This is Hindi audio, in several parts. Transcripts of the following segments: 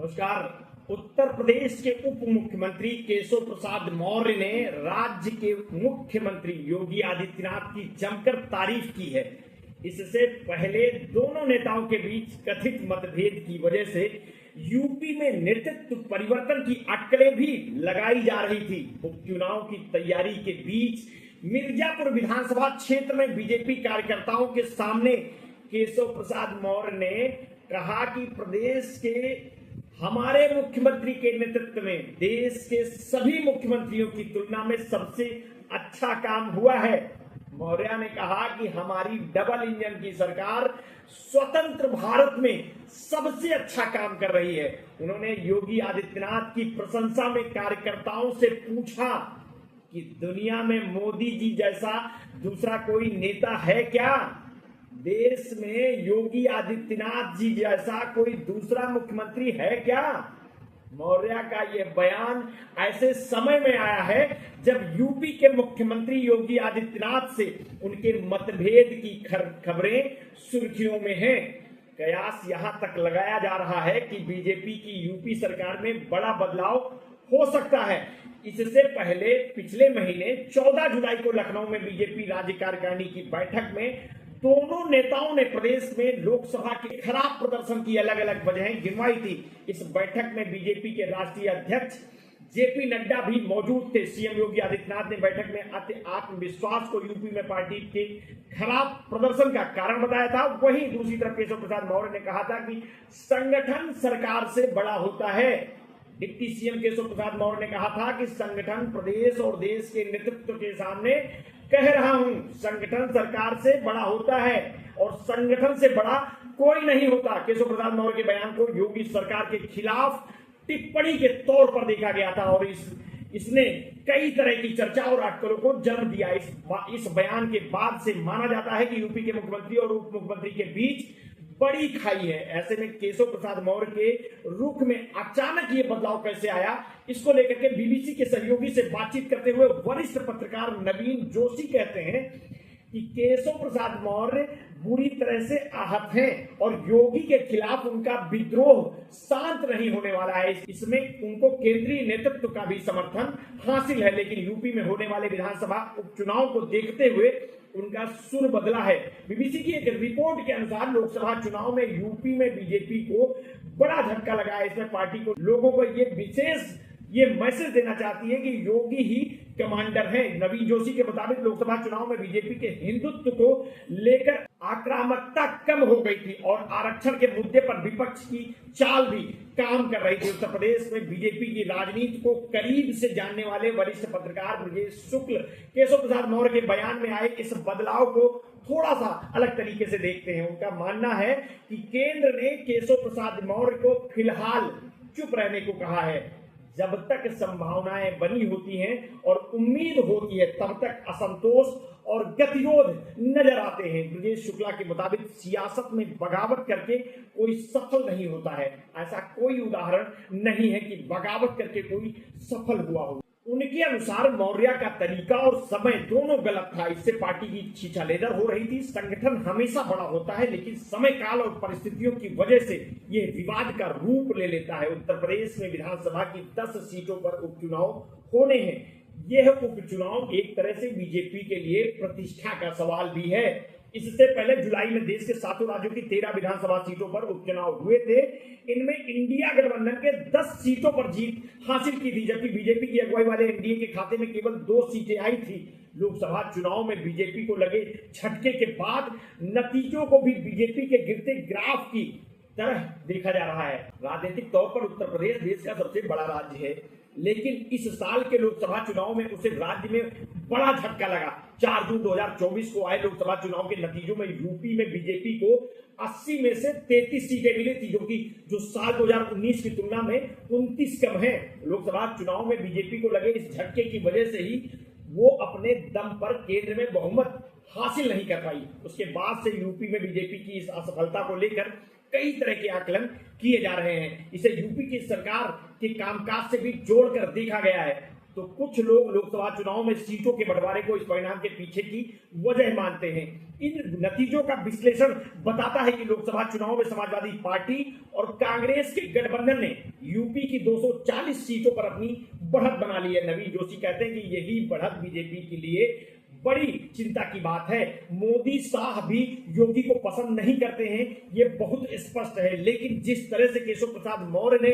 नमस्कार। उत्तर प्रदेश के उप मुख्यमंत्री केशव प्रसाद मौर्य ने राज्य के मुख्यमंत्री योगी आदित्यनाथ की जमकर तारीफ की है। इससे पहले दोनों नेताओं के बीच कथित मतभेद की वजह से यूपी में नेतृत्व परिवर्तन की अटकलें भी लगाई जा रही थी। उपचुनाव की तैयारी के बीच मिर्जापुर विधानसभा क्षेत्र में बीजेपी कार्यकर्ताओं के सामने केशव प्रसाद मौर्य ने कहा कि प्रदेश के हमारे मुख्यमंत्री के नेतृत्व में देश के सभी मुख्यमंत्रियों की तुलना में सबसे अच्छा काम हुआ है। मौर्य ने कहा कि हमारी डबल इंजन की सरकार स्वतंत्र भारत में सबसे अच्छा काम कर रही है। उन्होंने योगी आदित्यनाथ की प्रशंसा में कार्यकर्ताओं से पूछा कि दुनिया में मोदी जी जैसा दूसरा कोई नेता है क्या? देश में योगी आदित्यनाथ जी जैसा कोई दूसरा मुख्यमंत्री है क्या? मौर्य का यह बयान ऐसे समय में आया है जब यूपी के मुख्यमंत्री योगी आदित्यनाथ से उनके मतभेद की खबरें सुर्खियों में हैं। कयास यहां तक लगाया जा रहा है कि बीजेपी की यूपी सरकार में बड़ा बदलाव हो सकता है। इससे पहले पिछले महीने 14 जुलाई को लखनऊ में बीजेपी राज्य कार्यकारिणी की बैठक में दोनों नेताओं ने प्रदेश में लोकसभा के खराब प्रदर्शन की अलग अलग वजहें गिनवाई थी। इस बैठक में बीजेपी के राष्ट्रीय अध्यक्ष जेपी नड्डा भी मौजूद थे। सीएम योगी आदित्यनाथ ने बैठक में आत्मविश्वास को यूपी में पार्टी के खराब प्रदर्शन का कारण बताया था। वहीं दूसरी तरफ केशव प्रसाद मौर्य ने कहा था कि संगठन सरकार से बड़ा होता है। डिप्टी सीएम केशव प्रसाद मौर्य ने कहा था कि संगठन प्रदेश और देश के नेतृत्व के सामने कह रहा हूं, संगठन सरकार से बड़ा होता है और संगठन से बड़ा कोई नहीं होता। केशव प्रसाद मौर्य के बयान को योगी सरकार के खिलाफ टिप्पणी के तौर पर देखा गया था और इसने कई तरह की चर्चा और अटकलों को जन्म दिया। इस बयान के बाद से माना जाता है कि यूपी के मुख्यमंत्री और उप मुख्यमंत्री के बीच बड़ी खाई है। ऐसे में केशव प्रसाद मौर्य के रुख में अचानक ये बदलाव कैसे आया, इसको लेकर के बीबीसी के सहयोगी से बातचीत करते हुए वरिष्ठ पत्रकार नवीन जोशी कहते हैं कि केशव प्रसाद मौर्य बुरी तरह से आहत हैं और योगी के खिलाफ उनका विद्रोह शांत नहीं होने वाला है। इसमें उनको केंद्रीय नेतृत्व का भी समर्थन हासिल है, लेकिन यूपी में होने वाले विधानसभा उपचुनाव को देखते हुए उनका सुर बदला है। बीबीसी की एक रिपोर्ट के अनुसार लोकसभा चुनाव में यूपी में बीजेपी को बड़ा झटका लगा है। इसमें पार्टी को लोगों को ये मैसेज देना चाहती है कि योगी ही कमांडर हैं। नवीन जोशी के मुताबिक लोकसभा चुनाव में बीजेपी के हिंदुत्व को लेकर आक्रामकता कम हो गई थी और आरक्षण के मुद्दे पर विपक्ष की चाल भी काम कर रही थी। उत्तर प्रदेश में बीजेपी की राजनीति को करीब से जानने वाले वरिष्ठ पत्रकार ब्रजेश शुक्ल केशव प्रसाद मौर्य के बयान में आए इस बदलाव को थोड़ा सा अलग तरीके से देखते हैं। उनका मानना है कि केंद्र ने केशव प्रसाद मौर्य को फिलहाल चुप रहने को कहा है। जब तक संभावनाएं बनी होती हैं और उम्मीद होती है तब तक असंतोष और गतिरोध नजर आते हैं। ब्रजेश शुक्ला के मुताबिक सियासत में बगावत करके कोई सफल नहीं होता है। ऐसा कोई उदाहरण नहीं है कि बगावत करके कोई सफल हुआ हो। उनके अनुसार मौर्य का तरीका और समय दोनों गलत था। इससे पार्टी की छीछालेदर हो रही थी। संगठन हमेशा बड़ा होता है, लेकिन समय काल और परिस्थितियों की वजह से यह विवाद का रूप ले लेता है। उत्तर प्रदेश में विधानसभा की 10 सीटों पर उपचुनाव होने हैं। यह उपचुनाव एक तरह से बीजेपी के लिए प्रतिष्ठा का सवाल भी है। इससे पहले जुलाई में देश के 7 राज्यों की 13 विधानसभा सीटों पर उपचुनाव हुए थे। इनमें इंडिया गठबंधन के 10 सीटों पर जीत हासिल की थी, जबकि बीजेपी की अगुवाई वाले एनडीए के खाते में केवल 2 सीटें आई थी। लोकसभा चुनाव में बीजेपी को लगे झटके के बाद नतीजों को भी बीजेपी के गिरते ग्राफ की तरह देखा जा रहा है। राजनीतिक तौर पर उत्तर प्रदेश देश का सबसे बड़ा राज्य है, लेकिन इस साल के लोकसभा चुनाव में उसे राज्य में बड़ा झटका लगा। 4 जून 2024 को आए लोकसभा चुनाव के नतीजों में यूपी में बीजेपी को 80 में से 33 सीटें मिली थी, जो साल 2019 की तुलना में 29 कम है। लोकसभा चुनाव में बीजेपी को लगे इस झटके की वजह से ही वो अपने दम पर केंद्र में बहुमत हासिल नहीं कर पाई। उसके बाद से यूपी में बीजेपी की इस असफलता को लेकर कई तरह के आकलन किए जा रहे हैं। इसे यूपी की सरकार के कामकाज से भी जोड़कर देखा गया है। तो कुछ लोग लोकसभा चुनाव में सीटों के बंटवारे को इस परिणाम के पीछे की वजह मानते हैं। इन नतीजों का विश्लेषण बताता है कि लोकसभा चुनाव में समाजवादी पार्टी और कांग्रेस के गठबंधन ने यूपी की 240 सीटों पर अपनी बढ़त बना ली है। नवीन जोशी कहते हैं कि यही बढ़त बीजेपी के लिए बड़ी चिंता की बात है। मोदी शाह भी योगी को पसंद नहीं करते हैं, ये बहुत स्पष्ट है। लेकिन जिस तरह से केशव प्रसाद मौर्य ने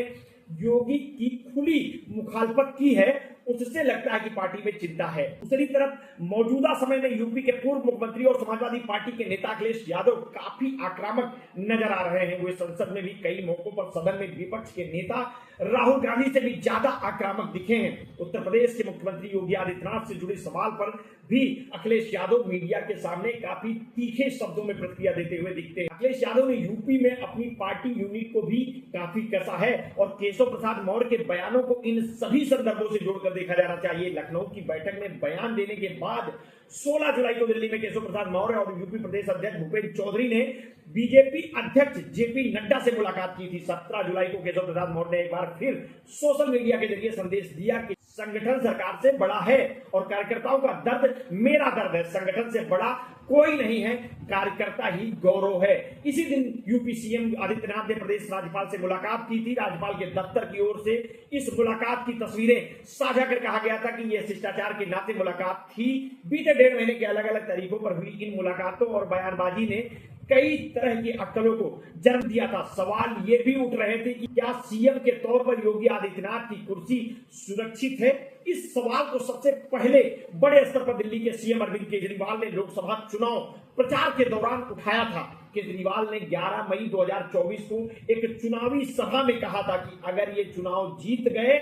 योगी की खुली मुखालफत की है, उससे लगता है कि पार्टी में चिंता है। दूसरी तरफ मौजूदा समय में यूपी के पूर्व मुख्यमंत्री और समाजवादी पार्टी के नेता अखिलेश यादव काफी आक्रामक नजर आ रहे हैं। वे संसद में भी कई मौकों पर सदन में विपक्ष के नेता राहुल गांधी से भी ज्यादा आक्रामक दिखे हैं। उत्तर प्रदेश के मुख्यमंत्री योगी आदित्यनाथ से जुड़े सवाल पर भी अखिलेश यादव मीडिया के सामने काफी तीखे शब्दों में प्रतिक्रिया देते हुए दिखते हैं। अखिलेश यादव ने यूपी में अपनी पार्टी यूनिट को भी काफी कसा है और केशव प्रसाद मौर्य के बयानों को इन सभी संदर्भों से जोड़कर देखा जाना चाहिए। लखनऊ की बैठक में बयान देने के बाद 16 जुलाई को दिल्ली में केशव प्रसाद मौर्य और यूपी प्रदेश अध्यक्ष भूपेंद्र चौधरी ने बीजेपी अध्यक्ष जेपी नड्डा से मुलाकात की थी। 17 जुलाई को केशव प्रसाद मौर्य ने एक बार फिर सोशल मीडिया के जरिए संदेश दिया कि संगठन सरकार से बड़ा है और कार्यकर्ताओं का दर्द मेरा दर्द है। संगठन से बड़ा कोई नहीं है, कार्यकर्ता ही गौरव है। इसी दिन यूपी सीएम आदित्यनाथ ने प्रदेश राज्यपाल से मुलाकात की थी। राज्यपाल के दफ्तर की ओर से इस मुलाकात की तस्वीरें साझा कर कहा गया था कि यह शिष्टाचार के नाते मुलाकात थी। बीते 1.5 महीने के अलग अलग तरीकों पर हुई इन मुलाकातों और बयानबाजी ने कई तरह की अटकलों को जन्म दिया था। सवाल ये भी उठ रहे थे कि क्या सीएम के तौर पर योगी आदित्यनाथ की कुर्सी सुरक्षित है। इस सवाल को सबसे पहले बड़े स्तर पर दिल्ली के सीएम अरविंद केजरीवाल ने लोकसभा चुनाव प्रचार के दौरान उठाया था। केजरीवाल ने 11 मई 2024 को एक चुनावी सभा में कहा था कि अगर ये चुनाव जीत गए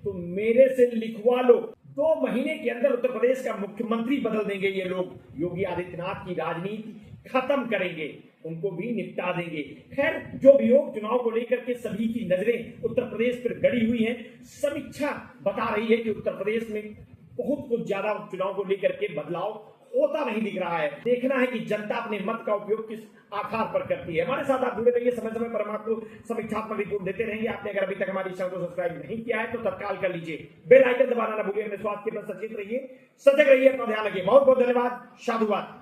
तो मेरे से लिखवा लो, 2 महीने के अंदर उत्तर प्रदेश का मुख्यमंत्री बदल देंगे ये लोग, योगी आदित्यनाथ की राजनीति खत्म करेंगे, उनको भी निपटा देंगे। खैर जो भी हो, चुनाव को लेकर के सभी की नजरें उत्तर प्रदेश पर गड़ी हुई हैं। समीक्षा बता रही है कि उत्तर प्रदेश में बहुत कुछ ज्यादा चुनाव को लेकर के बदलाव होता नहीं दिख रहा है। देखना है कि जनता अपने मत का उपयोग किस आधार पर करती है। हमारे साथ आप जुड़े रहिए, समय समय पर हम आपको समीक्षात्मक रिपोर्ट देते रहेंगे। आपने अगर अभी तक हमारी चैनल को सब्सक्राइब नहीं किया है तो तत्काल कर लीजिए, बेल आइकन दबाना ना भूलिए। अपने स्वास्थ्य के प्रति सचेत रहिए, सजग रहिए, अपना ध्यान रखिए। बहुत बहुत धन्यवाद, साधुवाद।